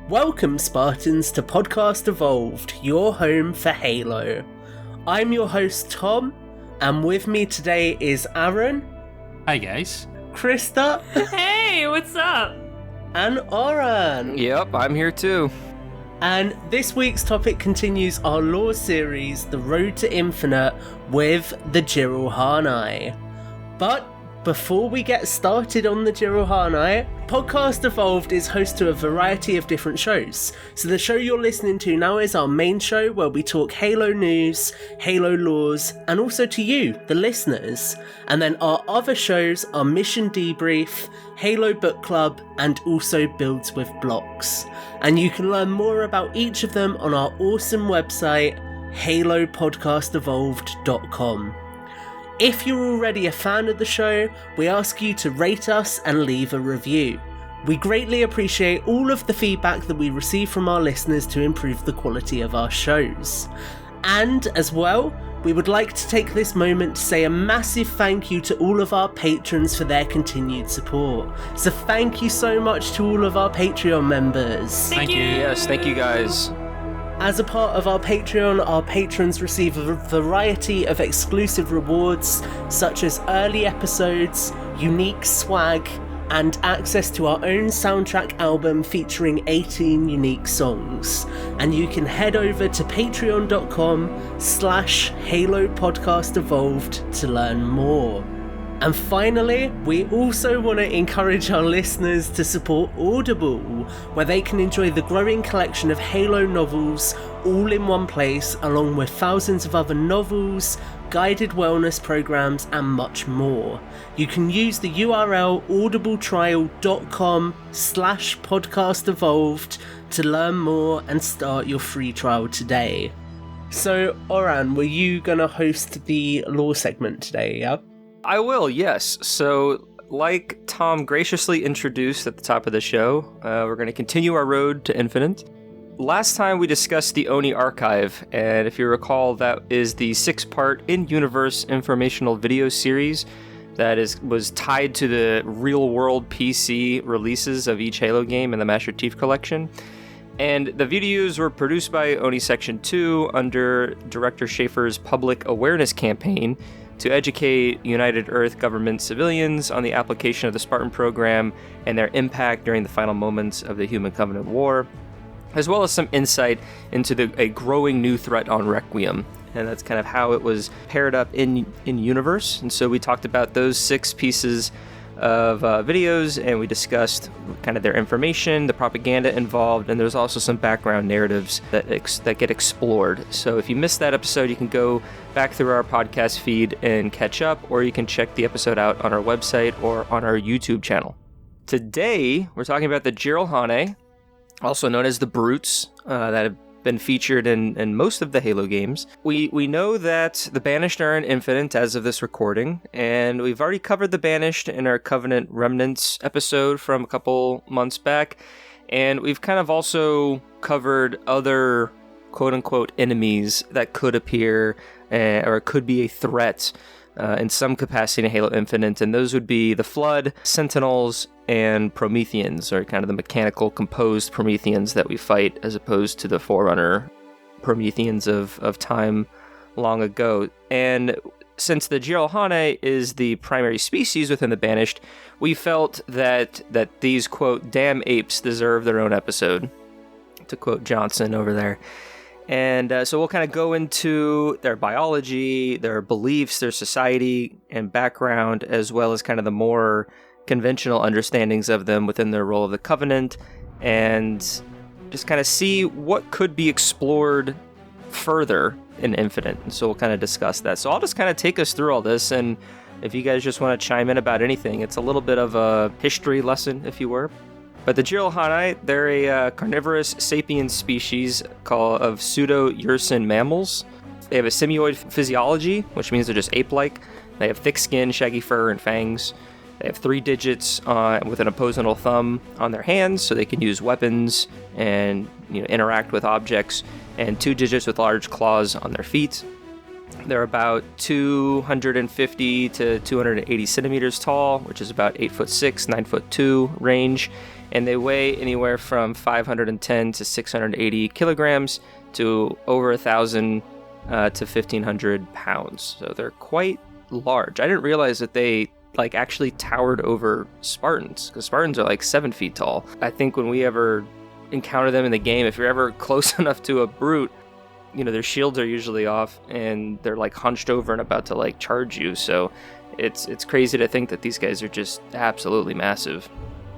Welcome, Spartans, to Podcast Evolved, your home for Halo. I'm your host, Tom, and with me today is Aaron. Hi, guys. Krista. Hey, what's up? And Oran. Yep, I'm here too. And this week's topic continues our lore series, The Road to Infinite, with the Jiralhanae. But before we get started on the Jiralhanae, Podcast Evolved is host to a variety of different shows. So the show you're listening to now is our main show where we talk Halo news, Halo laws, and also to you, the listeners. And then our other shows are Mission Debrief, Halo Book Club, and also Builds with Blocks. And you can learn more about each of them on our awesome website, halopodcastevolved.com. If you're already a fan of the show, we ask you to rate us and leave a review. We greatly appreciate all of the feedback that we receive from our listeners to improve the quality of our shows. And as well, we would like to take this moment to say a massive thank you to all of our patrons for their continued support. So thank you so much to all of our Patreon members. Thank you. Yes, thank you guys. As a part of our Patreon, our patrons receive a variety of exclusive rewards, such as early episodes, unique swag, and access to our own soundtrack album featuring 18 unique songs. And you can head over to patreon.com/HaloPodcastEvolved to learn more. And finally, we also want to encourage our listeners to support Audible, where they can enjoy the growing collection of Halo novels all in one place, along with thousands of other novels, guided wellness programs, and much more. You can use the URL audibletrial.com/podcastevolved to learn more and start your free trial today. So, Oran, were you going to host the lore segment today, yeah? I will, yes. So, like Tom graciously introduced at the top of the show, we're going to continue our road to Infinite. Last time we discussed the Oni Archive, and if you recall, that is the 6-part in-universe informational video series that was tied to the real-world PC releases of each Halo game in the Master Chief Collection. And the videos were produced by Oni Section 2 under Director Schaefer's public awareness campaign to educate United Earth government civilians on the application of the Spartan program and their impact during the final moments of the Human Covenant War, as well as some insight into a growing new threat on Requiem. And that's kind of how it was paired up in universe. And so we talked about those 6 pieces of videos, and we discussed kind of their information, the propaganda involved, and there's also some background narratives that get explored. So if you missed that episode, you can go back through our podcast feed and catch up, or you can check the episode out on our website or on our YouTube channel. Today, we're talking about the Jiralhanae, also known as the Brutes, that have been featured in most of the Halo games. We know that the Banished are in Infinite as of this recording, and we've already covered the Banished in our Covenant Remnants episode from a couple months back, and we've kind of also covered other quote-unquote enemies that could appear or could be a threat in some capacity in Halo Infinite, and those would be the Flood, Sentinels, and Prometheans, or kind of the mechanical composed Prometheans that we fight, as opposed to the Forerunner Prometheans of time long ago. And since the Jiralhanae is the primary species within the Banished, we felt that these, quote, damn apes deserve their own episode, to quote Johnson over there. And so we'll kind of go into their biology, their beliefs, their society and background, as well as kind of the more conventional understandings of them within their role of the Covenant, and just kind of see what could be explored further in Infinite. And so we'll kind of discuss that. So I'll just kind of take us through all this, and if you guys just want to chime in about anything, it's a little bit of a history lesson, if you were. But the Jiralhanae, they're a carnivorous sapien species of pseudo-ursin mammals. They have a semioid physiology, which means they're just ape-like. They have thick skin, shaggy fur, and fangs. They have 3 digits with an opposable thumb on their hands, so they can use weapons and interact with objects, and 2 digits with large claws on their feet. They're about 250 to 280 centimeters tall, which is about 8'6", 9'2" range, and they weigh anywhere from 510 to 680 kilograms to over 1,000 to 1,500 pounds. So they're quite large. I didn't realize that they actually towered over Spartans, because Spartans are like 7 feet tall. I think when we ever encounter them in the game, if you're ever close enough to a brute, their shields are usually off and they're hunched over and about to charge you. So it's crazy to think that these guys are just absolutely massive.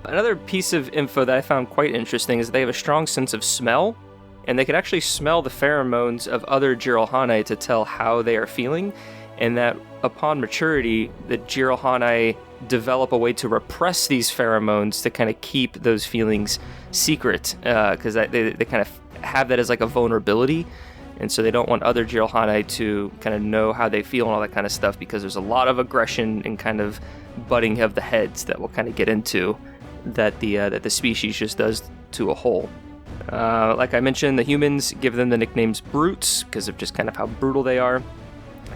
Another piece of info that I found quite interesting is that they have a strong sense of smell, and they can actually smell the pheromones of other Jiralhanae to tell how they are feeling, and that upon maturity, the Jiralhanae develop a way to repress these pheromones to kind of keep those feelings secret, because they kind of have that as a vulnerability. And so they don't want other Jiralhanae to kind of know how they feel and all that kind of stuff, because there's a lot of aggression and kind of butting of the heads that we'll kind of get into that the species just does to a whole. Like I mentioned, the humans give them the nicknames brutes because of just kind of how brutal they are.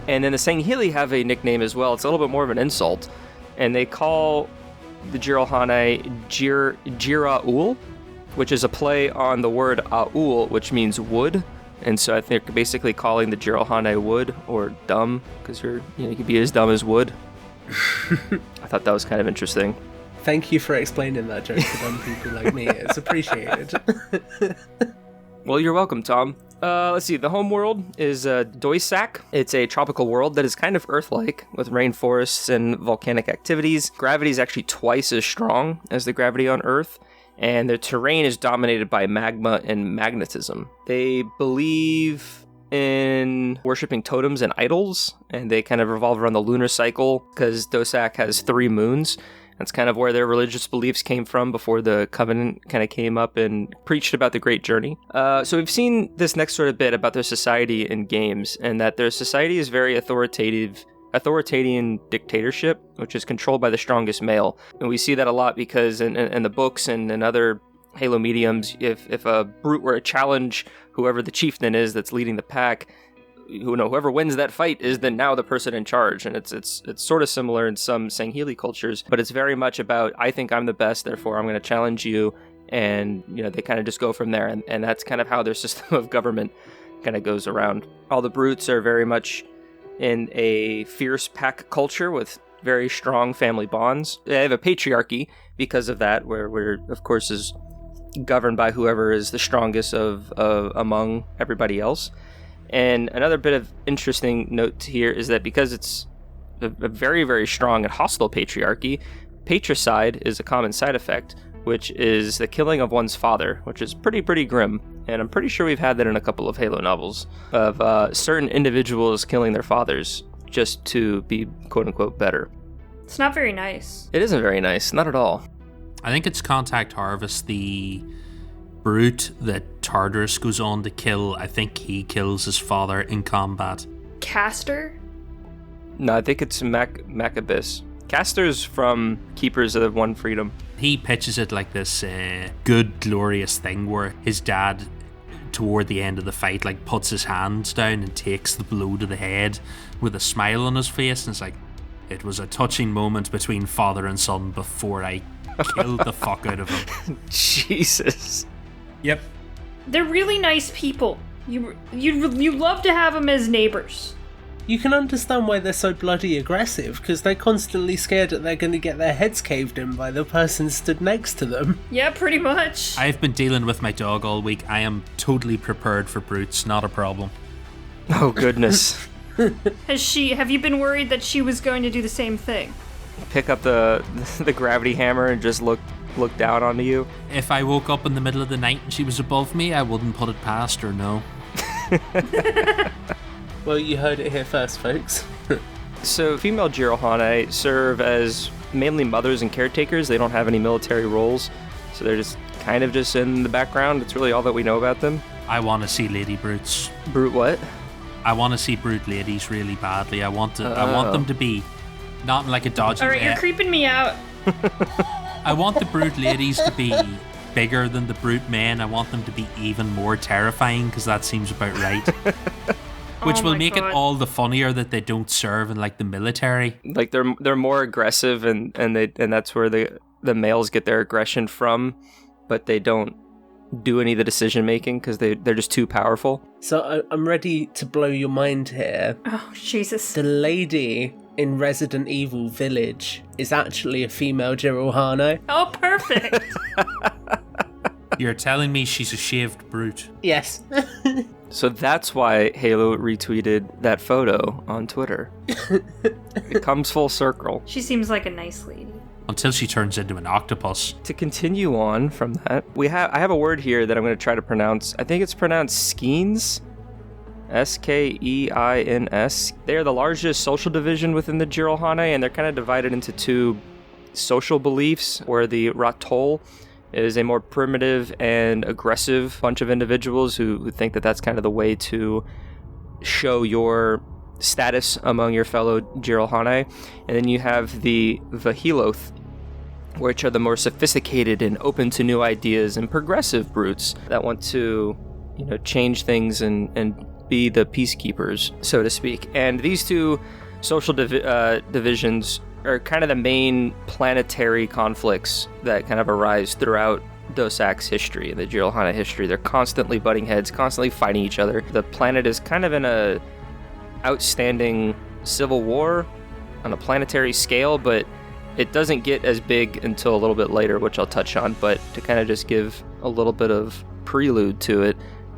And then the Sanghili have a nickname as well. It's a little bit more of an insult. And they call the Jiralhanae Jiraul, which is a play on the word Aul, which means wood. And so I think they're basically calling the Jiralhanae wood, or dumb, because you could be as dumb as wood. I thought that was kind of interesting. Thank you for explaining that joke to dumb people like me. It's appreciated. Well, you're welcome, Tom. Let's see. The home world is Doisak. It's a tropical world that is kind of Earth-like, with rainforests and volcanic activities. Gravity is actually twice as strong as the gravity on Earth, and the terrain is dominated by magma and magnetism. They believe in worshipping totems and idols, and they kind of revolve around the lunar cycle, because Dosak has 3 moons. That's kind of where their religious beliefs came from before the Covenant kind of came up and preached about the Great Journey. So we've seen this next sort of bit about their society in games, and that their society is very authoritarian dictatorship, which is controlled by the strongest male. And we see that a lot because in the books and in other Halo mediums, if a brute were to challenge whoever the chieftain is that's leading the pack, whoever wins that fight is then now the person in charge. And it's sort of similar in some Sanghili cultures, but it's very much about, I think I'm the best, therefore I'm going to challenge you. And, they kind of just go from there. And that's kind of how their system of government kind of goes around. All the brutes are very much in a fierce pack culture with very strong family bonds. They have a patriarchy because of that, where of course is governed by whoever is the strongest among everybody else. And another bit of interesting note here is that because it's a very, very strong and hostile patriarchy, patricide is a common side effect, which is the killing of one's father, which is pretty grim. And I'm pretty sure we've had that in a couple of Halo novels, of certain individuals killing their fathers just to be quote-unquote better. It's not very nice. It isn't very nice, not at all. I think it's Contact Harvest, the brute that Tartarus goes on to kill. I think he kills his father in combat. Castor? No, I think it's Maccabeus. Castor's from Keepers of the One Freedom. He pitches it like this good, glorious thing where his dad, toward the end of the fight, puts his hands down and takes the blow to the head with a smile on his face, and it's like, it was a touching moment between father and son before I killed the fuck out of him. Jesus. Yep. They're really nice people. You love to have them as neighbors. You can understand why they're so bloody aggressive, because they're constantly scared that they're going to get their heads caved in by the person stood next to them. Yeah, pretty much. I've been dealing with my dog all week. I am totally prepared for brutes, not a problem. Oh, goodness. Have you been worried that she was going to do the same thing? Pick up the gravity hammer and just look down onto you? If I woke up in the middle of the night and she was above me, I wouldn't put it past her, no. Well, you heard it here first, folks. So, female Jiralhanae serve as mainly mothers and caretakers. They don't have any military roles, so they're just kind of just in the background. It's really all that we know about them. I want to see lady brutes. Brute what? I want to see brute ladies really badly. I want them to be not like a dodgy... Alright, you're creeping me out. I want the brute ladies to be bigger than the brute men. I want them to be even more terrifying, because that seems about right. Which Oh will my make God. it all the funnier that they don't serve in like the military. Like they're more aggressive, and that's where the males get their aggression from, but they don't do any of the decision making because they're just too powerful. So I'm ready to blow your mind here. Oh, Jesus. The lady in Resident Evil Village is actually a female Jiralhanae. Oh, perfect. You're telling me she's a shaved brute. Yes. So that's why Halo retweeted that photo on Twitter. It comes full circle. She seems like a nice lady. Until she turns into an octopus. To continue on from that, I have a word here that I'm going to try to pronounce. I think it's pronounced skeins. Skeins. They are the largest social division within the Jiralhanae, and they're kind of divided into two social beliefs, where the Ratol is a more primitive and aggressive bunch of individuals who think that that's kind of the way to show your status among your fellow Jiralhanae. And then you have the Vahiloth, which are the more sophisticated and open to new ideas and progressive brutes that want to, change things and be the peacekeepers, so to speak. And these two social divisions are kind of the main planetary conflicts that kind of arise throughout Dos Equis history, the Jiralhanae history. They're constantly butting heads, constantly fighting each other. The planet is kind of in a outstanding civil war on a planetary scale, but it doesn't get as big until a little bit later, which I'll touch on. But to kind of just give a little bit of prelude to it,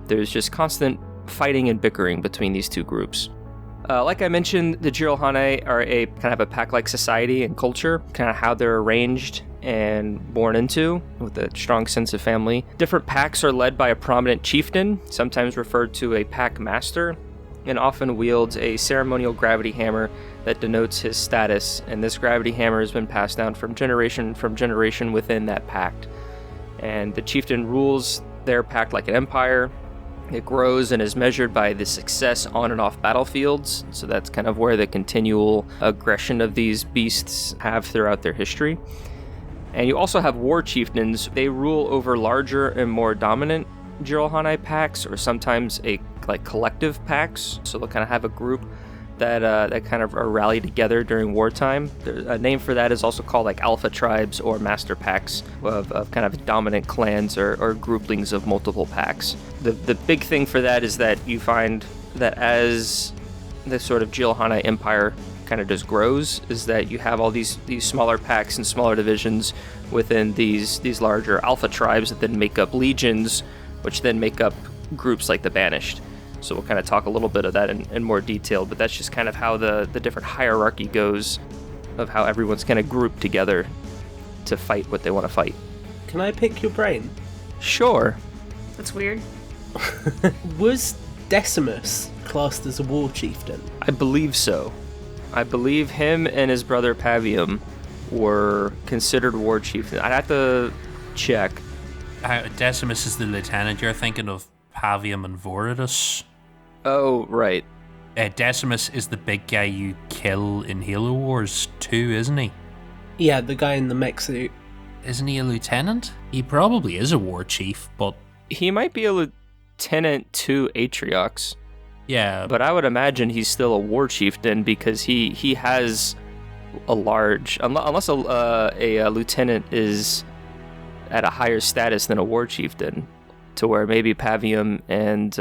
there's just constant fighting and bickering between these two groups. Like I mentioned, the Jiralhanae are a kind of a pack-like society and culture, kind of how they're arranged and born into, with a strong sense of family. Different packs are led by a prominent chieftain, sometimes referred to a pack master, and often wields a ceremonial gravity hammer that denotes his status, and this gravity hammer has been passed down from generation within that pact. And the chieftain rules their pact like an empire. It grows and is measured by the success on and off battlefields, so that's kind of where the continual aggression of these beasts have throughout their history. And you also have war chieftains. They rule over larger and more dominant Jiralhanae packs, or sometimes collective packs. So they'll kind of have a group that kind of are rallied together during wartime. A name for that is also called like alpha tribes or master packs of kind of dominant clans or grouplings of multiple packs. The big thing for that is that you find that as the sort of Jiralhanae empire kind of just grows, is that you have all these smaller packs and smaller divisions within these larger alpha tribes that then make up legions, which then make up groups like the Banished. So we'll kind of talk a little bit of that in more detail, but that's just kind of how the different hierarchy goes of how everyone's kind of grouped together to fight what they want to fight. Can I pick your brain? Sure. That's weird. Was Decimus classed as a war chieftain? I believe so. I believe him and his brother Pavium were considered war chieftains. I'd have to check. Decimus is the lieutenant. You're thinking of Pavium and Voridus. Oh, right. Decimus is the big guy you kill in Halo Wars 2, isn't he? Yeah, the guy in the mech suit. Isn't he a lieutenant? He probably is a war chief, but... He might be a lieutenant to Atriox. Yeah. But I would imagine he's still a war chieftain because he has a large... Unless a lieutenant is at a higher status than a war chieftain, to where maybe Pavium and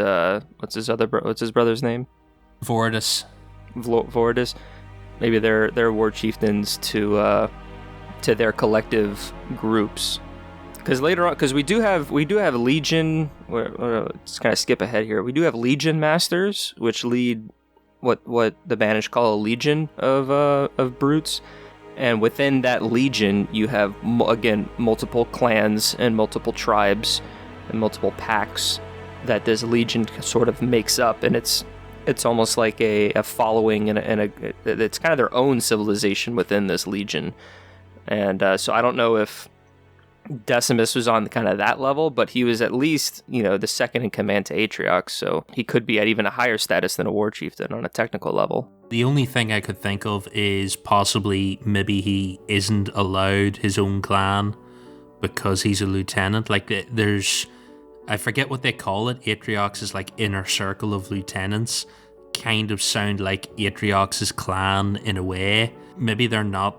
what's his brother's name? Voridus. Voridus. Maybe they're war chieftains to their collective groups. Because later on, because we do have Legion. Let's kind of skip ahead here. We do have Legion masters, which lead what the Banished call a legion of brutes. And within that legion, you have again multiple clans and multiple tribes and multiple packs that this legion sort of makes up, and it's almost like a following and it's kind of their own civilization within this legion. And so I don't know if Decimus was on kind of that level, but he was at least, the second in command to Atriox, so he could be at even a higher status than a war chieftain on a technical level. The only thing I could think of is possibly maybe he isn't allowed his own clan because he's a lieutenant. Like, there's... I forget what they call it. Atriox is like inner circle of lieutenants. kind of sound like Atriox's clan in a way. Maybe they're not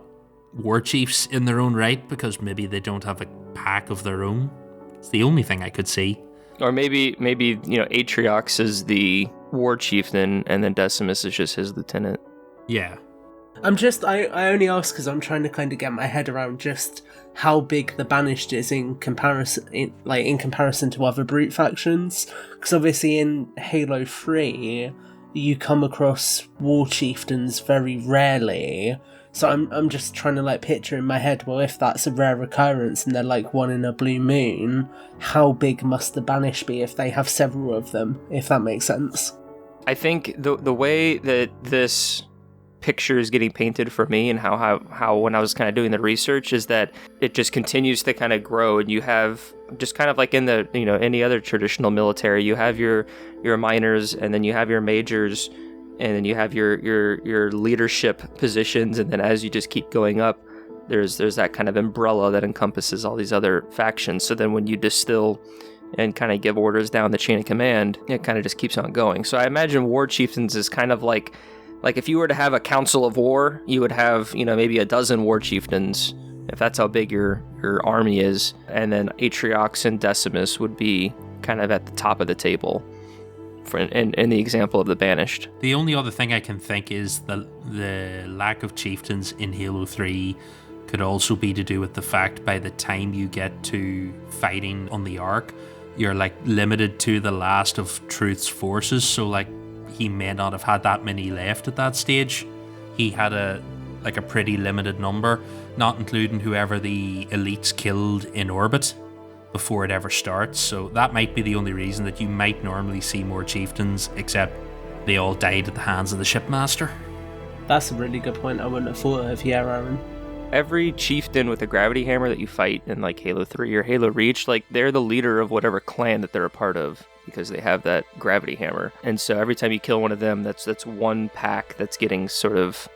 war chiefs in their own right because maybe they don't have a pack of their own. It's the only thing I could see. Or maybe Atriox is the war chieftain and then Decimus is just his lieutenant. Yeah. I only ask because I'm trying to kind of get my head around just how big the Banished is in comparison to other brute factions. Because obviously in Halo 3, you come across war chieftains very rarely. So I'm just trying to picture in my head, well, if that's a rare occurrence and they're one in a blue moon, how big must the Banished be if they have several of them, if that makes sense? I think the way that this picture is getting painted for me and how when I was kind of doing the research is that it just continues to kind of grow, and you have just kind of like in the any other traditional military, you have your minors, and then you have your majors, and then you have your leadership positions, and then as you just keep going up, there's that kind of umbrella that encompasses all these other factions. So then when you distill and kind of give orders down the chain of command, it kind of just keeps on going. So I imagine war chieftains is kind of like if you were to have a council of war, you would have, maybe a dozen war chieftains, if that's how big your army is. And then Atriox and Decimus would be kind of at the top of the table in the example of the Banished. The only other thing I can think is the lack of chieftains in Halo 3 could also be to do with the fact by the time you get to fighting on the Ark, you're limited to the last of Truth's forces. So he may not have had that many left at that stage. He had a pretty limited number, not including whoever the elites killed in orbit before it ever starts. So that might be the only reason that you might normally see more chieftains, except they all died at the hands of the shipmaster. That's a really good point I wouldn't have thought of, yeah, Aaron. Every chieftain with a gravity hammer that you fight in Halo 3 or Halo Reach, they're the leader of whatever clan that they're a part of, because they have that gravity hammer. And so every time you kill one of them, that's one pack that's getting sort of,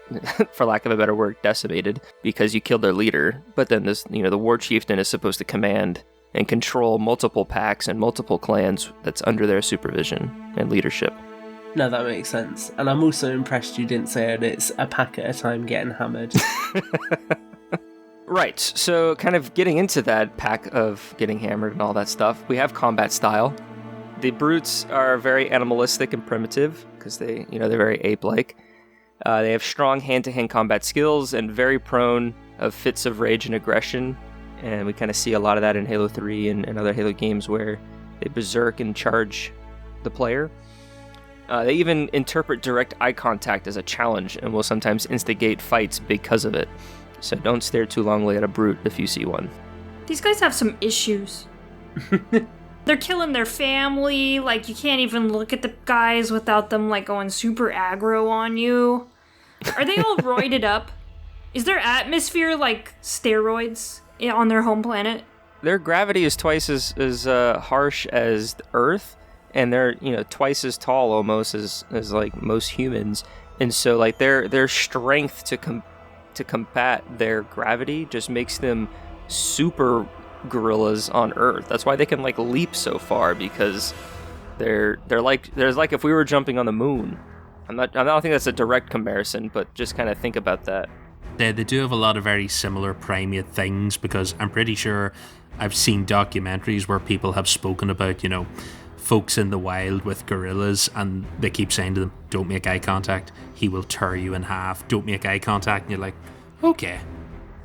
for lack of a better word, decimated because you killed their leader. But then this, the war chieftain is supposed to command and control multiple packs and multiple clans that's under their supervision and leadership. No, that makes sense. And I'm also impressed you didn't say that it's a pack at a time getting hammered. Right, so kind of getting into that pack of getting hammered and all that stuff, we have combat style. The brutes are very animalistic and primitive because they're very ape-like. They have strong hand-to-hand combat skills and very prone of fits of rage and aggression. And we kind of see a lot of that in Halo 3 and other Halo games where they berserk and charge the player. They even interpret direct eye contact as a challenge and will sometimes instigate fights because of it. So don't stare too longly at a brute if you see one. These guys have some issues. They're killing their family. You can't even look at the guys without them, going super aggro on you. Are they all roided up? Is their atmosphere like steroids on their home planet? Their gravity is twice as harsh as Earth, and they're twice as tall almost as most humans. And so their strength to combat their gravity just makes them super gorillas on Earth. That's why they can leap so far, because they're like if we were jumping on the moon. I don't think that's a direct comparison, but just kind of think about that. They do have a lot of very similar primate things, because I'm pretty sure I've seen documentaries where people have spoken about, folks in the wild with gorillas, and they keep saying to them, don't make eye contact, he will tear you in half, don't make eye contact, and you're like, okay.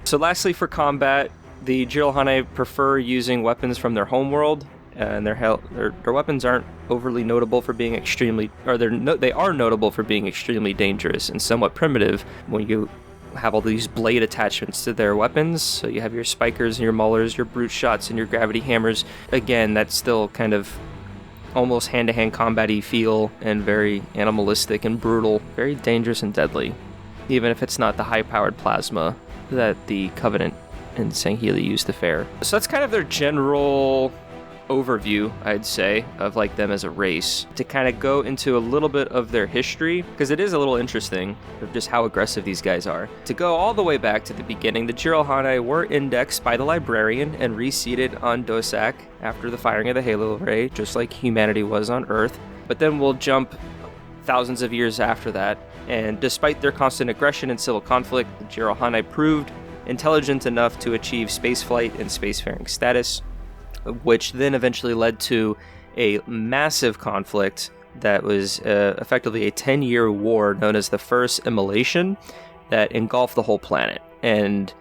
So lastly, for combat, the Jiralhanae prefer using weapons from their homeworld, and their weapons aren't overly notable for being extremely, or they are notable for being extremely dangerous and somewhat primitive when you have all these blade attachments to their weapons. So you have your spikers and your maulers, your brute shots, and your gravity hammers. Again, that's still kind of almost hand-to-hand combat-y feel, and very animalistic and brutal, very dangerous and deadly, even if it's not the high-powered plasma that the Covenant and Sangheili used to fare. So that's kind of their general overview, I'd say, of them as a race. To kind of go into a little bit of their history, because it is a little interesting of just how aggressive these guys are. To go all the way back to the beginning, the Jiralhanae were indexed by the librarian and reseeded on Dosak after the firing of the Halo Ray, just like humanity was on Earth. But then we'll jump thousands of years after that. And despite their constant aggression and civil conflict, the Jiralhanae proved intelligent enough to achieve spaceflight and spacefaring status, which then eventually led to a massive conflict that was effectively a 10-year war known as the First Immolation that engulfed the whole planet. And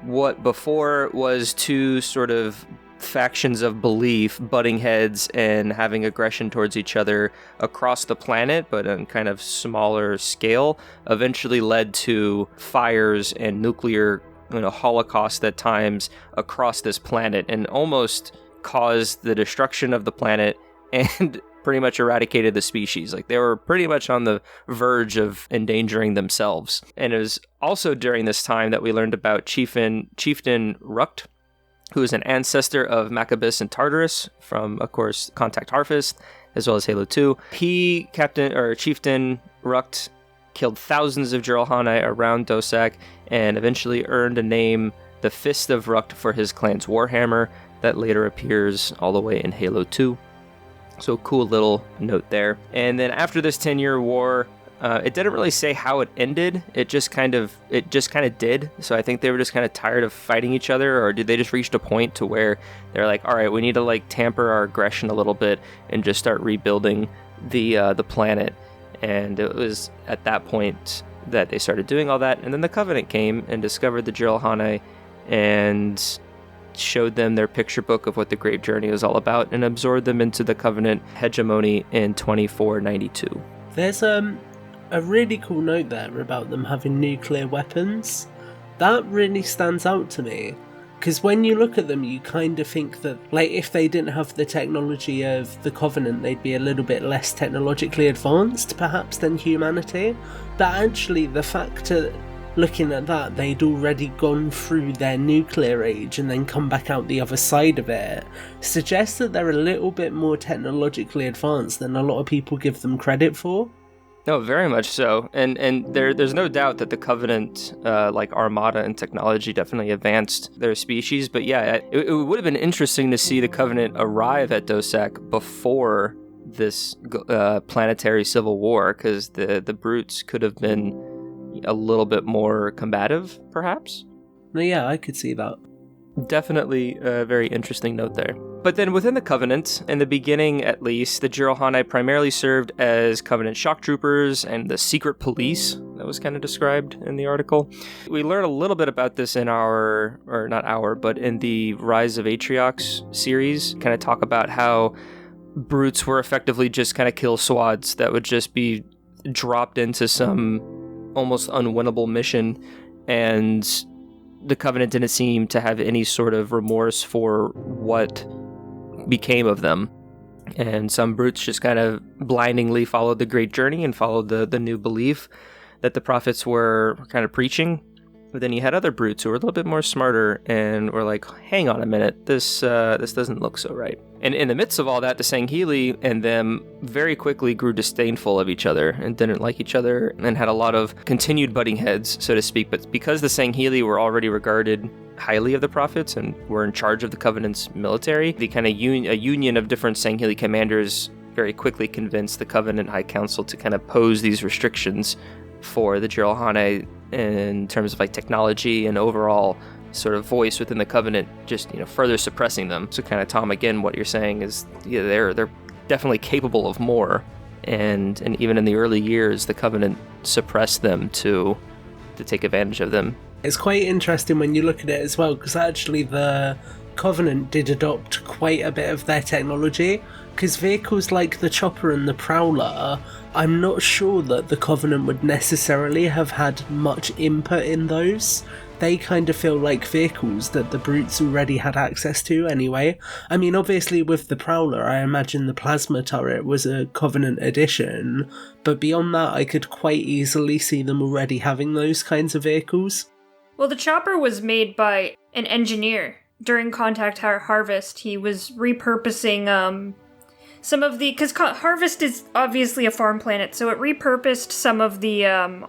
what before was two sort of factions of belief butting heads and having aggression towards each other across the planet, but on kind of smaller scale, eventually led to fires and nuclear holocaust at times across this planet, and almost caused the destruction of the planet and pretty much eradicated the species. Like, they were pretty much on the verge of endangering themselves. And it was also during this time that we learned about Chieftain Rukt, who is an ancestor of Maccabeus and Tartarus from, of course, Contact Harvest, as well as Halo 2. Chieftain Rukt killed thousands of Jiralhanae around Dosak and eventually earned a name, the Fist of Rukt, for his clan's warhammer that later appears all the way in Halo 2. So cool little note there. And then after this 10-year war, it didn't really say how it ended. It just kind of did. So I think they were just kind of tired of fighting each other, or did they just reach a point to where they're like, all right, we need to like tamper our aggression a little bit and just start rebuilding the planet. And it was at that point that they started doing all that. And then the Covenant came and discovered the Jiralhanae and showed them their picture book of what the Great Journey was all about and absorbed them into the Covenant hegemony in 2492. There's a really cool note there about them having nuclear weapons. That really stands out to me, because when you look at them, you kind of think that, like, if they didn't have the technology of the Covenant, they'd be a little bit less technologically advanced, perhaps, than humanity. But actually, the fact that, looking at that, they'd already gone through their nuclear age and then come back out the other side of it, suggests that they're a little bit more technologically advanced than a lot of people give them credit for. No, very much so. And there's no doubt that the Covenant, like Armada and technology, definitely advanced their species. But yeah, it would have been interesting to see the Covenant arrive at Dosak before this planetary civil war, because the brutes could have been a little bit more combative, perhaps? No, yeah, I could see that. Definitely a very interesting note there. But then within the Covenant, in the beginning at least, the Jiralhanae primarily served as Covenant shock troopers and the secret police that was kind of described in the article. We learn a little bit about this in in the Rise of Atriox series, kind of talk about how brutes were effectively just kind of kill squads that would just be dropped into some almost unwinnable mission, and the Covenant didn't seem to have any sort of remorse for what became of them. And some brutes just kind of blindingly followed the Great Journey and followed the new belief that the prophets were kind of preaching. But then you had other brutes who were a little bit more smarter and were like, hang on a minute, this doesn't look so right. And in the midst of all that, the Sangheili and them very quickly grew disdainful of each other and didn't like each other and had a lot of continued butting heads, so to speak. But because the Sangheili were already regarded highly of the prophets and were in charge of the Covenant's military, the kind of a union of different Sangheili commanders very quickly convinced the Covenant High Council to kind of pose these restrictions for the Jiralhanae in terms of like technology and overall sort of voice within the Covenant, just further suppressing them. So kind of, Tom, again, what you're saying is they're definitely capable of more, and even in the early years, the Covenant suppressed them to take advantage of them. It's quite interesting when you look at it as well, because actually the Covenant did adopt quite a bit of their technology, because vehicles like the Chopper and the Prowler, I'm not sure that the Covenant would necessarily have had much input in those. They kind of feel like vehicles that the brutes already had access to anyway. I mean, obviously with the Prowler, I imagine the plasma turret was a Covenant addition, but beyond that, I could quite easily see them already having those kinds of vehicles. Well, the Chopper was made by an engineer. During Contact Harvest, he was repurposing some of the... Because Harvest is obviously a farm planet, so it repurposed some of the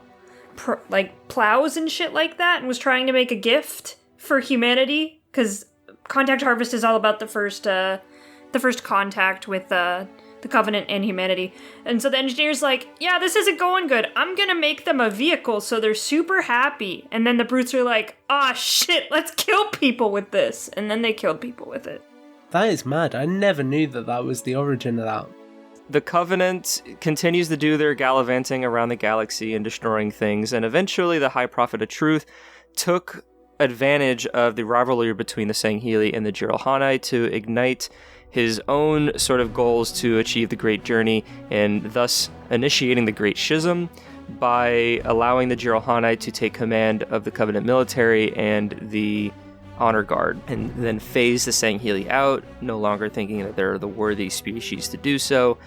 plows and shit like that, and was trying to make a gift for humanity, because Contact Harvest is all about the first contact with the the Covenant and humanity. And so the engineer's like, yeah, this isn't going good. I'm gonna make them a vehicle so they're super happy. And then the brutes are like, ah, shit, let's kill people with this. And then they killed people with it. That is mad. I never knew that was the origin of that. The Covenant continues to do their gallivanting around the galaxy and destroying things, and eventually the High Prophet of Truth took advantage of the rivalry between the Sangheili and the Jiralhanae to ignite his own sort of goals to achieve the Great Journey, and thus initiating the Great Schism by allowing the Jiralhanae to take command of the Covenant military and the Honor Guard, and then phase the Sangheili out, no longer thinking that they're the worthy species to do so.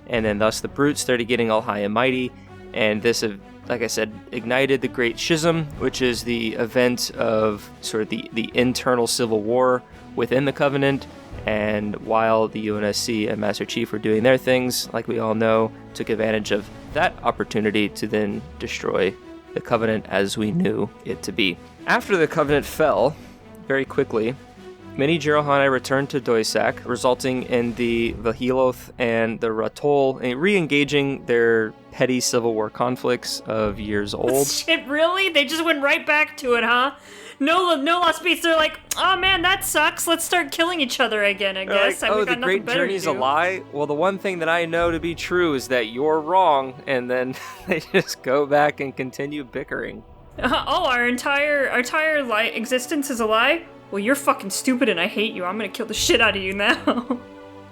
And then thus the brutes started getting all high and mighty, and this, like I said, ignited the Great Schism, which is the event of sort of the internal civil war within the Covenant. And while the UNSC and Master Chief were doing their things, like we all know, took advantage of that opportunity to then destroy the Covenant as we knew it to be. After the Covenant fell, very quickly, many Jiralhanae returned to Doisak, resulting in the Heloth and the Ratol re-engaging their petty civil war conflicts of years old. Shit, really? They just went right back to it, huh? No lost peace. They're like, oh man, that sucks. Let's start killing each other again, I guess. Like, oh, the Great Journey's a lie? Well, the one thing that I know to be true is that you're wrong, and then they just go back and continue bickering. Oh, our entire existence is a lie? Well, you're fucking stupid and I hate you. I'm gonna kill the shit out of you now.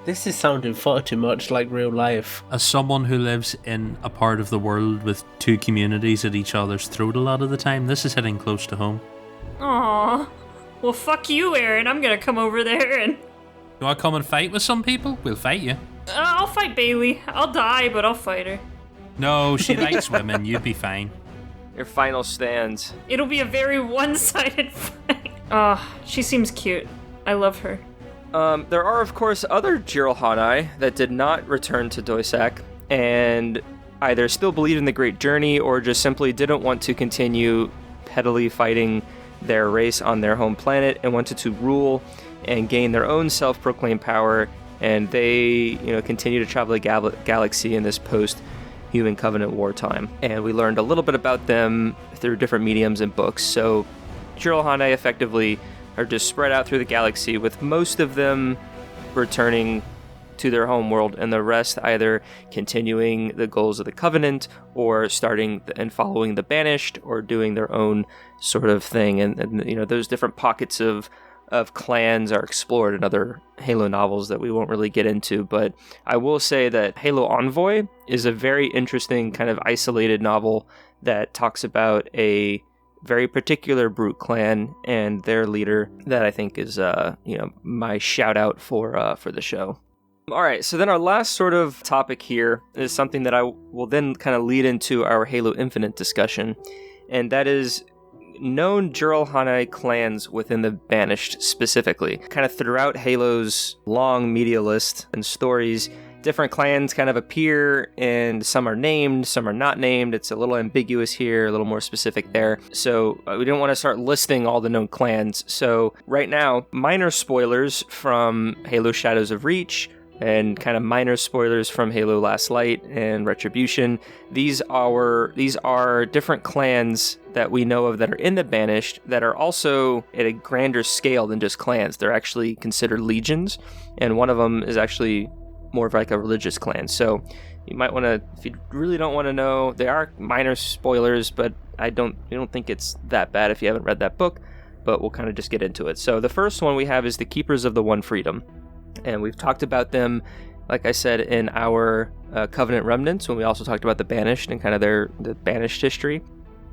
This is sounding far too much like real life. As someone who lives in a part of the world with two communities at each other's throat a lot of the time, this is hitting close to home. Aww. Well, fuck you, Aaron. I'm gonna come over there and... You want to come and fight with some people? We'll fight you. I'll fight Bailey. I'll die, but I'll fight her. No, she likes women. You'd be fine. Your final stands. It'll be a very one-sided fight. She seems cute. I love her. There are, of course, other Jiralhanae that did not return to Doisak and either still believed in the Great Journey or just simply didn't want to continue pettily fighting their race on their home planet and wanted to rule and gain their own self-proclaimed power. And they, continue to travel the galaxy in this post-Human Covenant wartime. And we learned a little bit about them through different mediums and books. So Jiralhanae effectively are just spread out through the galaxy, with most of them returning to their home world and the rest either continuing the goals of the Covenant or starting and following the Banished or doing their own sort of thing. And those different pockets of clans are explored in other Halo novels that we won't really get into. But I will say that Halo Envoy is a very interesting kind of isolated novel that talks about a very particular brute clan and their leader that I think is my shout out for the show. All right, so then our last sort of topic here is something that I will then kind of lead into our Halo Infinite discussion, and that is known Jiralhanae clans within the Banished specifically. Kind of throughout Halo's long media list and stories, different clans kind of appear, and some are named, some are not named. It's a little ambiguous here, a little more specific there. So we didn't want to start listing all the known clans. So right now, minor spoilers from Halo Shadows of Reach, and kind of minor spoilers from Halo Last Light and Retribution. These are different clans that we know of that are in the Banished that are also at a grander scale than just clans. They're actually considered legions, and one of them is actually more of like a religious clan. So you might want to, if you really don't want to know, they are minor spoilers, but I don't think it's that bad if you haven't read that book, but we'll kind of just get into it. So the first one we have is the Keepers of the One Freedom. And we've talked about them, like I said, in our Covenant Remnants, when we also talked about the Banished and kind of the Banished history.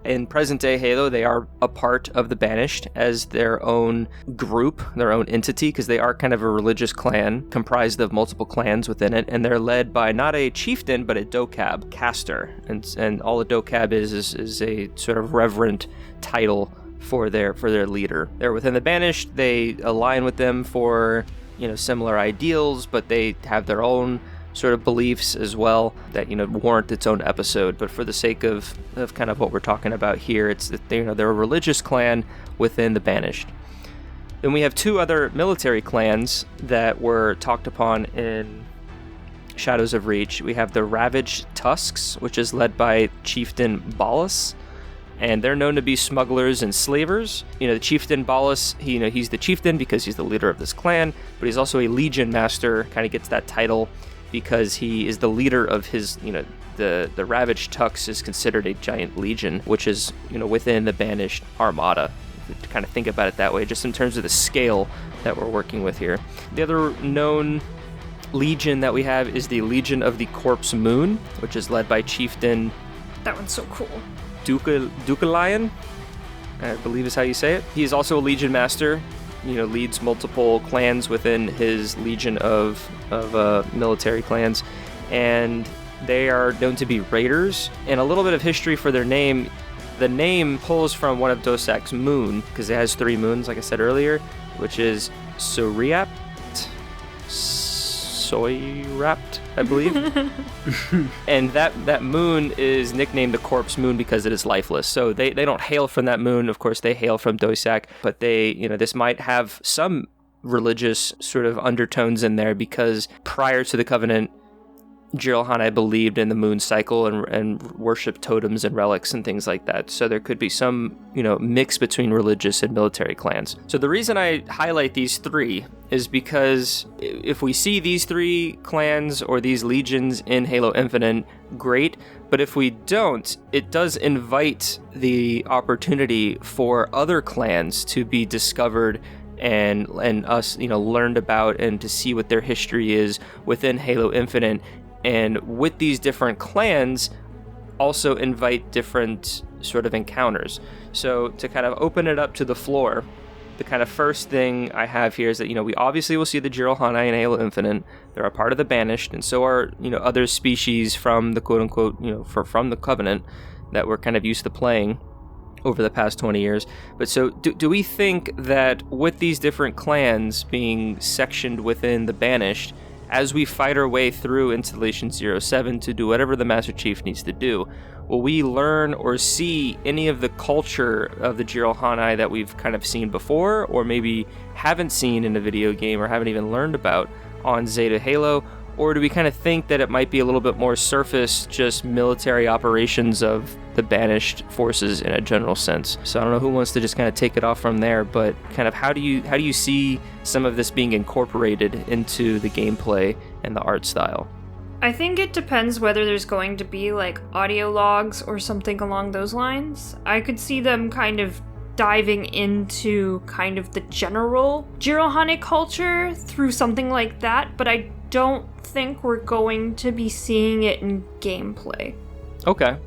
In present-day Halo, they are a part of the Banished as their own group, their own entity, because they are kind of a religious clan comprised of multiple clans within it, and they're led by not a chieftain, but a Dokab caster. And all a Dokab is a sort of reverent title for their leader. They're within the Banished. They align with them for similar ideals, but they have their own sort of beliefs as well that warrant its own episode. But for the sake of kind of what we're talking about here, it's that they're a religious clan within the Banished. Then we have two other military clans that were talked upon in Shadows of Reach, we have the Ravaged Tusks, which is led by Chieftain Ballas, and they're known to be smugglers and slavers. The Chieftain Ballas, he's the chieftain because he's the leader of this clan, but he's also a Legion Master, kind of gets that title because he is the leader of his, the Ravaged Tux is considered a giant legion, which is, within the Banished Armada. To kind of think about it that way, just in terms of the scale that we're working with here. The other known legion that we have is the Legion of the Corpse Moon, which is led by Chieftain... That one's so cool. Dukalion, I believe is how you say it. He is also a Legion Master, leads multiple clans within his legion of military clans, and they are known to be raiders. And a little bit of history for their name. The name pulls from one of Dosak's moon, because it has 3 moons, like I said earlier, which is Soyrapt, I believe. And that moon is nicknamed the Corpse Moon because it is lifeless. So they don't hail from that moon. Of course, they hail from Dosak, but they, this might have some religious sort of undertones in there because prior to the Covenant, Jiralhanae believed in the moon cycle and worshipped totems and relics and things like that. So there could be some, mix between religious and military clans. So the reason I highlight these 3 is because if we see these 3 clans or these legions in Halo Infinite, great. But if we don't, it does invite the opportunity for other clans to be discovered and us, learned about and to see what their history is within Halo Infinite. And with these different clans, also invite different sort of encounters. So to kind of open it up to the floor, the kind of first thing I have here is that, we obviously will see the Jiralhanae in Halo Infinite. They're a part of the Banished, and so are, other species from the quote-unquote, from the Covenant that we're kind of used to playing over the past 20 years. But so do we think that with these different clans being sectioned within the Banished, as we fight our way through Installation 07 to do whatever the Master Chief needs to do, will we learn or see any of the culture of the Jiralhanae that we've kind of seen before, or maybe haven't seen in a video game or haven't even learned about on Zeta Halo? Or do we kind of think that it might be a little bit more surface, just military operations of the Banished forces in a general sense? So I don't know who wants to just kind of take it off from there, but kind of how do you see some of this being incorporated into the gameplay and the art style? I think it depends whether there's going to be like audio logs or something along those lines. I could see them kind of diving into kind of the general Jiralhanae culture through something like that, but I don't think we're going to be seeing it in gameplay. Okay.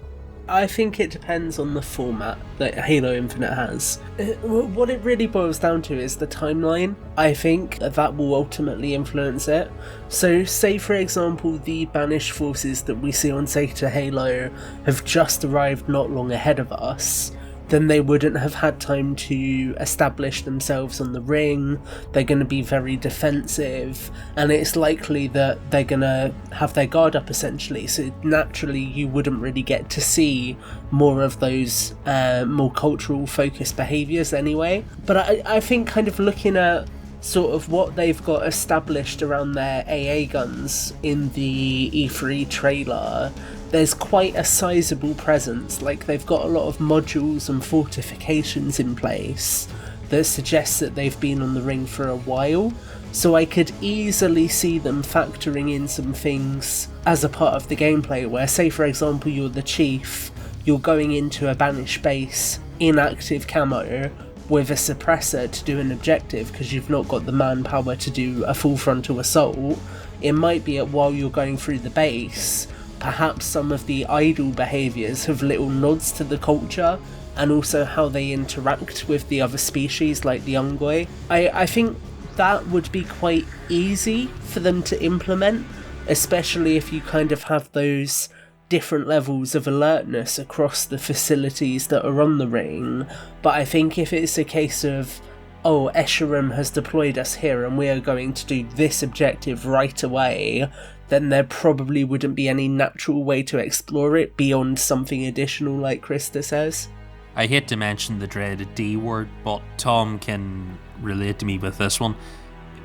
I think it depends on the format that Halo Infinite has. What it really boils down to is the timeline. I think that will ultimately influence it. So say for example the Banished forces that we see on Zeta Halo have just arrived not long ahead of us, then they wouldn't have had time to establish themselves on the ring. They're going to be very defensive, and it's likely that they're going to have their guard up essentially, so naturally you wouldn't really get to see more of those more cultural focused behaviours anyway. But I think kind of looking at sort of what they've got established around their AA guns in the E3 trailer, there's quite a sizable presence. Like, they've got a lot of modules and fortifications in place that suggests that they've been on the ring for a while. So I could easily see them factoring in some things as a part of the gameplay where, say for example, you're the chief, you're going into a Banished base in active camo with a suppressor to do an objective because you've not got the manpower to do a full frontal assault. It might be that while you're going through the base, perhaps some of the idle behaviours have little nods to the culture and also how they interact with the other species like the Ungoi. I think that would be quite easy for them to implement, especially if you kind of have those different levels of alertness across the facilities that are on the ring. But I think if it's a case of, oh, Escharum has deployed us here and we are going to do this objective right away, then there probably wouldn't be any natural way to explore it beyond something additional like Krista says. I hate to mention the dreaded D word, but Tom can relate to me with this one.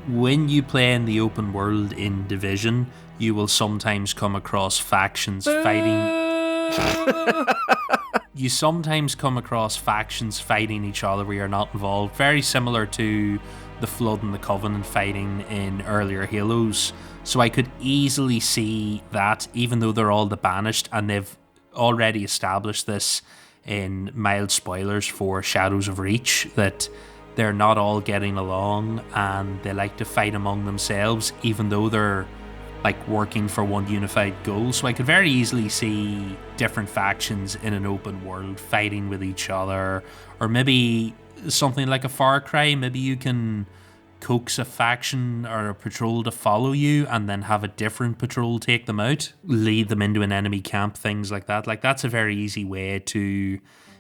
when you play in the open world in Division, you will sometimes come across factions fighting. You sometimes come across factions fighting each other where you're not involved. Very similar to the Flood and the Covenant fighting in earlier Halos. So I could easily see that, even though they're all the Banished, and they've already established this in mild spoilers for Shadows of Reach, that they're not all getting along and they like to fight among themselves, even though they're like working for one unified goal. So I could very easily see different factions in an open world fighting with each other, or maybe something like a Far Cry. Maybe you can coax a faction or a patrol to follow you and then have a different patrol take them out, lead them into an enemy camp, things like that. Like, that's a very easy way to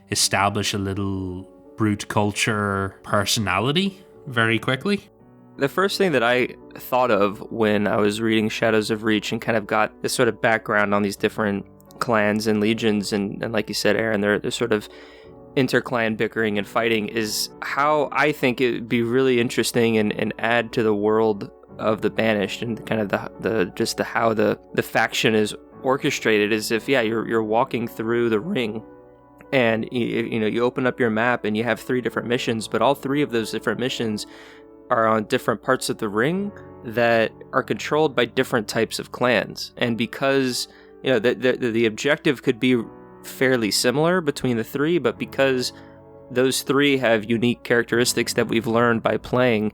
establish a little brute culture personality very quickly. The first thing that I thought of when I was reading Shadows of Reach and kind of got this sort of background on these different clans and legions, and like you said, Aaron, they're sort of inter-clan bickering and fighting, is how I think it would be really interesting and add to the world of the Banished, and kind of the how the faction is orchestrated, is if you're walking through the ring, and you open up your map and you have 3 different missions, but all 3 of those different missions are on different parts of the ring that are controlled by different types of clans. And because the objective could be fairly similar between the 3, but because those 3 have unique characteristics that we've learned by playing,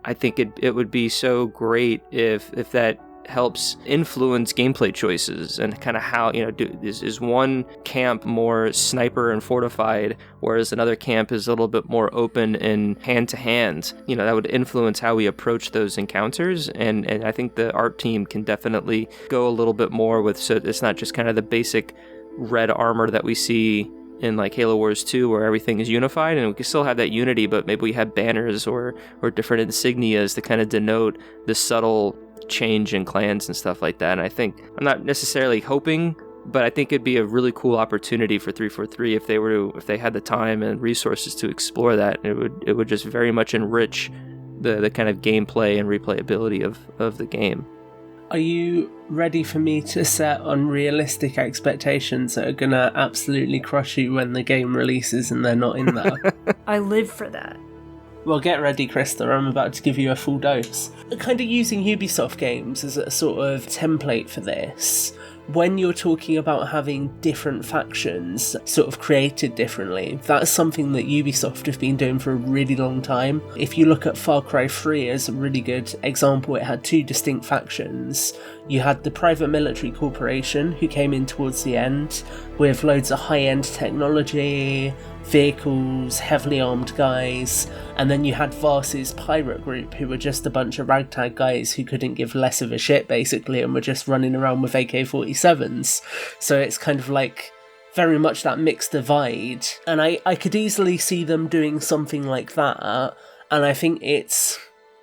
I think it would be so great if that helps influence gameplay choices, and kind of how, is one camp more sniper and fortified, whereas another camp is a little bit more open and hand to hand. That would influence how we approach those encounters, and I think the art team can definitely go a little bit more with, so it's not just kind of the basic red armor that we see in like Halo Wars 2, where everything is unified, and we can still have that unity, but maybe we have banners or different insignias to kind of denote the subtle change in clans and stuff like that. And I think, I'm not necessarily hoping, but I think it'd be a really cool opportunity for 343 if they had the time and resources to explore that. It would just very much enrich the kind of gameplay and replayability of the game. Are you ready for me to set unrealistic expectations that are gonna absolutely crush you when the game releases and they're not in there? I live for that. Well, get ready, Krista, I'm about to give you a full dose. Kind of using Ubisoft games as a sort of template for this, when you're talking about having different factions sort of created differently, that's something that Ubisoft have been doing for a really long time. If you look at Far Cry 3 as a really good example, it had 2 distinct factions. You had the Private Military Corporation, who came in towards the end with loads of high-end technology, vehicles, heavily armed guys, and then you had Vars's pirate group, who were just a bunch of ragtag guys who couldn't give less of a shit, basically, and were just running around with AK-47s. So it's kind of like very much that mixed divide, and I could easily see them doing something like that, and I think it's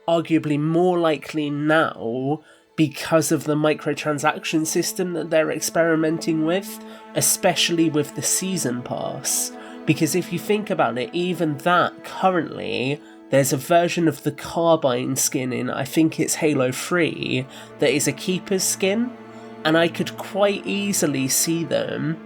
arguably more likely now because of the microtransaction system that they're experimenting with, especially with the season pass. Because if you think about it, even that, currently, there's a version of the Carbine skin in, I think it's Halo 3, that is a Keeper's skin, and I could quite easily see them,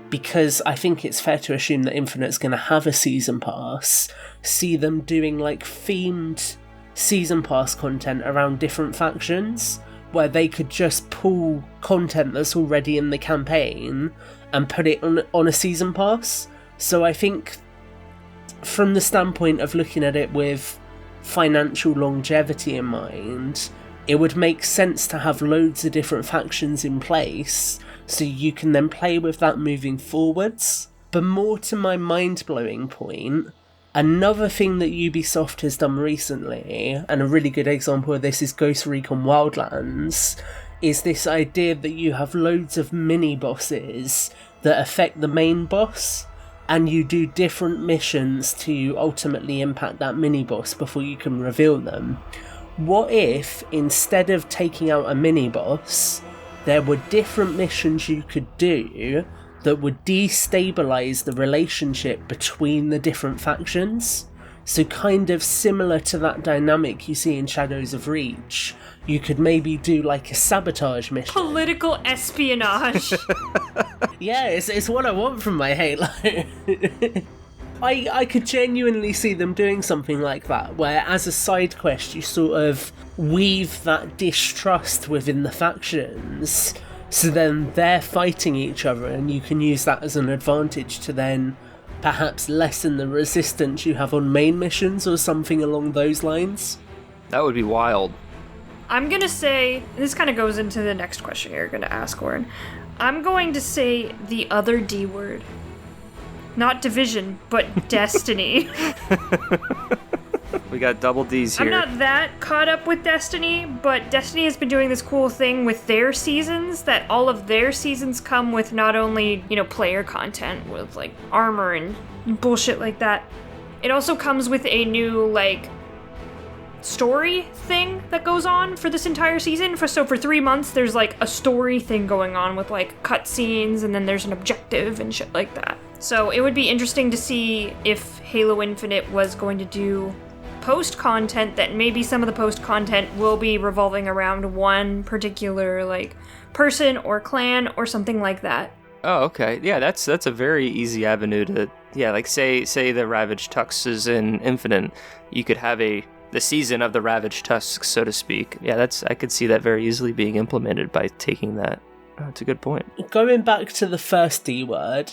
because I think it's fair to assume that Infinite's going to have a Season Pass, see them doing like themed Season Pass content around different factions, where they could just pull content that's already in the campaign and put it on a Season Pass. So I think from the standpoint of looking at it with financial longevity in mind, it would make sense to have loads of different factions in place so you can then play with that moving forwards. But more to my mind-blowing point, another thing that Ubisoft has done recently, and a really good example of this is Ghost Recon Wildlands, is this idea that you have loads of mini-bosses that affect the main boss, and you do different missions to ultimately impact that mini-boss before you can reveal them. What if, instead of taking out a mini-boss, there were different missions you could do that would destabilise the relationship between the different factions? So kind of similar to that dynamic you see in Shadows of Reach, you could maybe do like a sabotage mission. Political espionage. Yeah, it's what I want from my Halo. I could genuinely see them doing something like that, where as a side quest you sort of weave that distrust within the factions, so then they're fighting each other and you can use that as an advantage to then perhaps lessen the resistance you have on main missions or something along those lines. That would be wild. I'm gonna say, this kind of goes into the next question you're gonna ask, Warren. I'm going to say the other D word. Not division, but destiny. We got double D's here. I'm not that caught up with Destiny, but Destiny has been doing this cool thing with their seasons, that all of their seasons come with not only, player content with, like, armor and bullshit like that. It also comes with a new, like, story thing that goes on for this entire season. So for 3 months, there's, like, a story thing going on with, like, cutscenes, and then there's an objective and shit like that. So it would be interesting to see if Halo Infinite was going to do post-content, that maybe some of the post-content will be revolving around one particular, like, person or clan or something like that. Oh, okay. Yeah, that's a very easy avenue to, like say the Ravaged Tusks is in Infinite. You could have the season of the Ravaged Tusks, so to speak. Yeah, I could see that very easily being implemented by taking that. Oh, that's a good point. Going back to the first D word,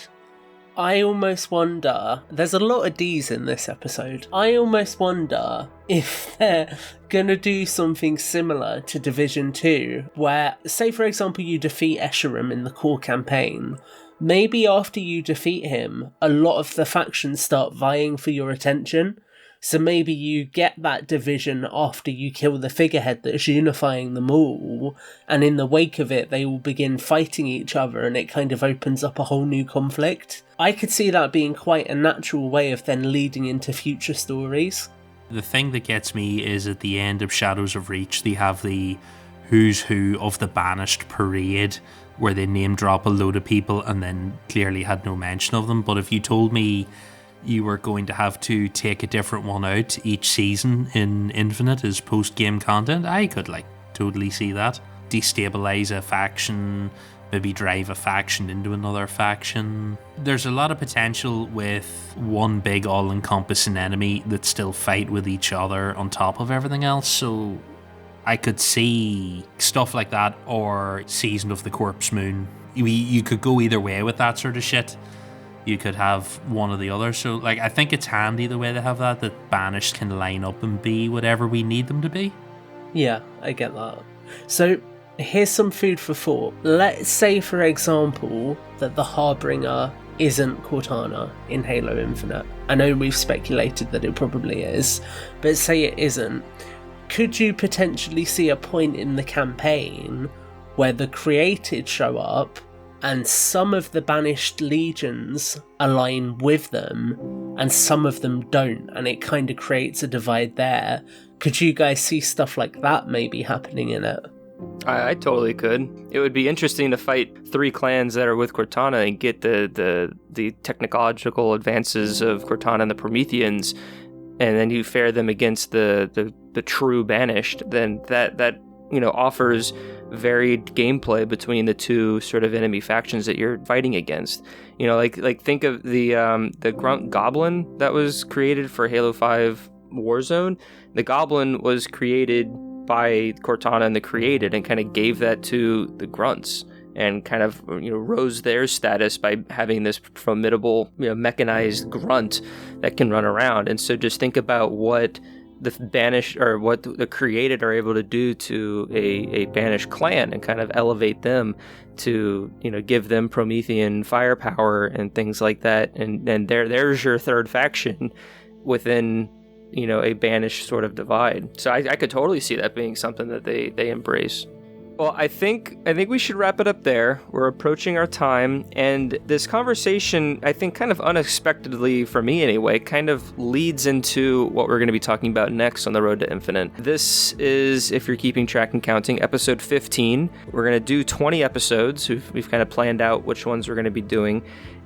I almost wonder, there's a lot of D's in this episode, I almost wonder if they're gonna do something similar to Division 2, where, say for example you defeat Escharum in the core campaign, maybe after you defeat him, a lot of the factions start vying for your attention. So maybe you get that division after you kill the figurehead that's unifying them all, and in the wake of it they all begin fighting each other and it kind of opens up a whole new conflict. I could see that being quite a natural way of then leading into future stories. The thing that gets me is at the end of Shadows of Reach, they have the who's who of the Banished parade, where they name drop a load of people and then clearly had no mention of them. But if you told me you were going to have to take a different one out each season in Infinite as post-game content, I could totally see that. Destabilize a faction, maybe drive a faction into another faction. There's a lot of potential with one big all-encompassing enemy that still fight with each other on top of everything else, so I could see stuff like that, or Season of the Corpse Moon. You could go either way with that sort of shit. You could have one or the other. So, I think it's handy the way they have that Banished can line up and be whatever we need them to be. Yeah, I get that. So, here's some food for thought. Let's say, for example, that the Harbinger isn't Cortana in Halo Infinite. I know we've speculated that it probably is, but say it isn't. Could you potentially see a point in the campaign where the Created show up and some of the Banished legions align with them and some of them don't, and it kind of creates a divide there? Could you guys see stuff like that maybe happening in it? I totally could. It would be interesting to fight 3 clans that are with Cortana and get the technological advances of Cortana and the Prometheans, and then you fare them against the true Banished. Then that offers varied gameplay between the two sort of enemy factions that you're fighting against. Think of the Grunt Goblin that was created for Halo 5 Warzone. The Goblin was created by Cortana and the Created, and kind of gave that to the Grunts, and kind of rose their status by having this formidable mechanized grunt that can run around. And so just think about what the Banished, or what the Created are able to do to a Banished clan, and kind of elevate them to give them Promethean firepower and things like that. And there's your third faction within a Banished sort of divide. So I could totally see that being something that they embrace. Well, I think we should wrap it up there. We're approaching our time, and this conversation, I think kind of unexpectedly for me anyway, kind of leads into what we're going to be talking about next on the Road to Infinite. This is, if you're keeping track and counting, episode 15. We're going to do 20 episodes. We've kind of planned out which ones we're going to be doing.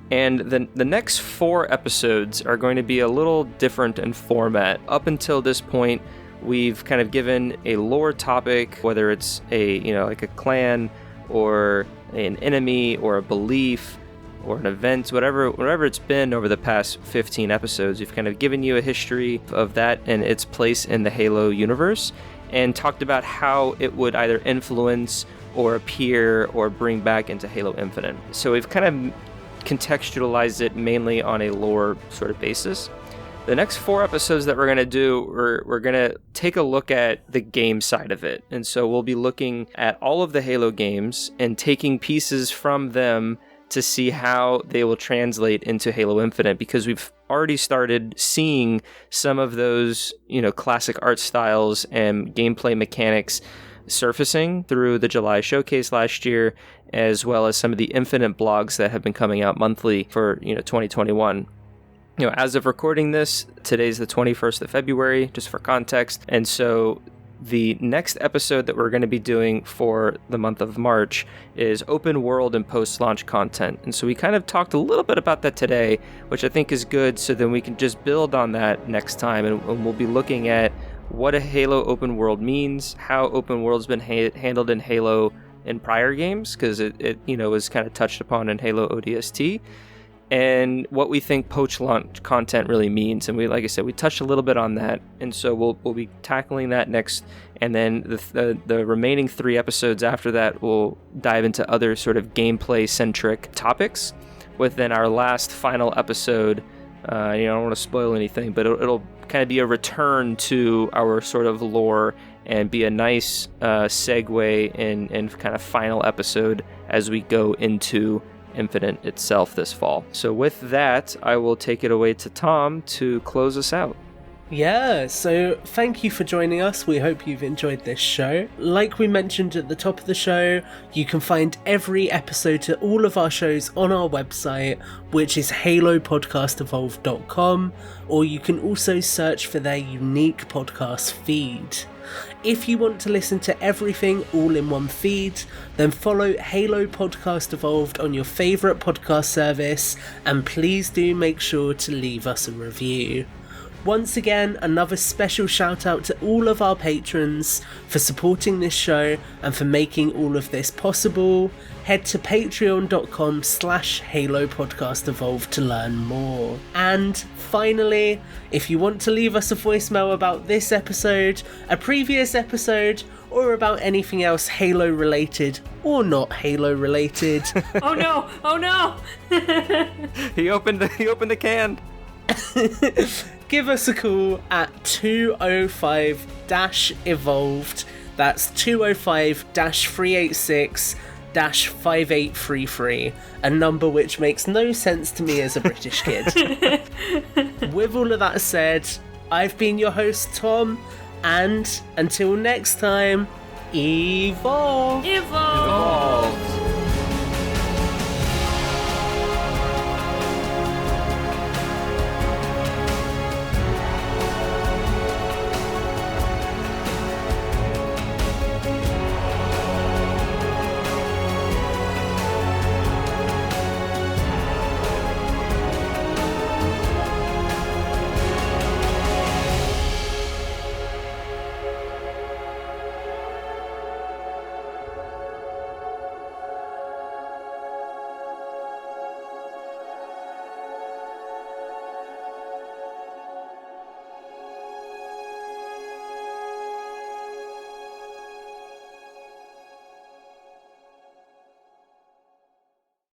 And the next 4 episodes are going to be a little different in format. Up until this point, we've kind of given a lore topic, whether it's like a clan or an enemy or a belief or an event, whatever it's been over the past 15 episodes. We've kind of given you a history of that and its place in the Halo universe, and talked about how it would either influence or appear or bring back into Halo Infinite. So we've kind of contextualized it mainly on a lore sort of basis. The next 4 episodes that we're going to do, we're going to take a look at the game side of it. And so we'll be looking at all of the Halo games and taking pieces from them to see how they will translate into Halo Infinite, because we've already started seeing some of those, classic art styles and gameplay mechanics surfacing through the July showcase last year, as well as some of the Infinite blogs that have been coming out monthly for 2021. As of recording this, today's the 21st of February, just for context. And so the next episode that we're going to be doing for the month of March is open world and post-launch content. And so we kind of talked a little bit about that today, which I think is good, so then we can just build on that next time. And we'll be looking at what a Halo open world means, how open world's been handled in Halo in prior games, because it was kind of touched upon in Halo ODST, and what we think post-launch content really means. And like I said, we touched a little bit on that, and so we'll be tackling that next. And then the remaining 3 episodes after that, we'll dive into other sort of gameplay-centric topics. Within our last final episode, I don't want to spoil anything, but it'll kind of be a return to our sort of lore and be a nice segue and kind of final episode as we go into Infinite itself this fall. So with that, I will take it away to Tom to close us out. Yeah, so thank you for joining us. We hope you've enjoyed this show. Like we mentioned at the top of the show, you can find every episode to all of our shows on our website, which is halopodcastevolved.com, or you can also search for their unique podcast feed. If you want to listen to everything all in one feed, then follow Halo Podcast Evolved on your favourite podcast service, and please do make sure to leave us a review. Once again, another special shout out to all of our patrons for supporting this show and for making all of this possible. Head to patreon.com/Halo Podcast Evolved to learn more. And finally, if you want to leave us a voicemail about this episode, a previous episode, or about anything else Halo related or not Halo related. Oh no! Oh no! He opened the can. Give us a call at 205-EVOLVED. That's 205-386-5833, a number which makes no sense to me as a British kid. With all of that said, I've been your host, Tom, and until next time, evolve! Evolve!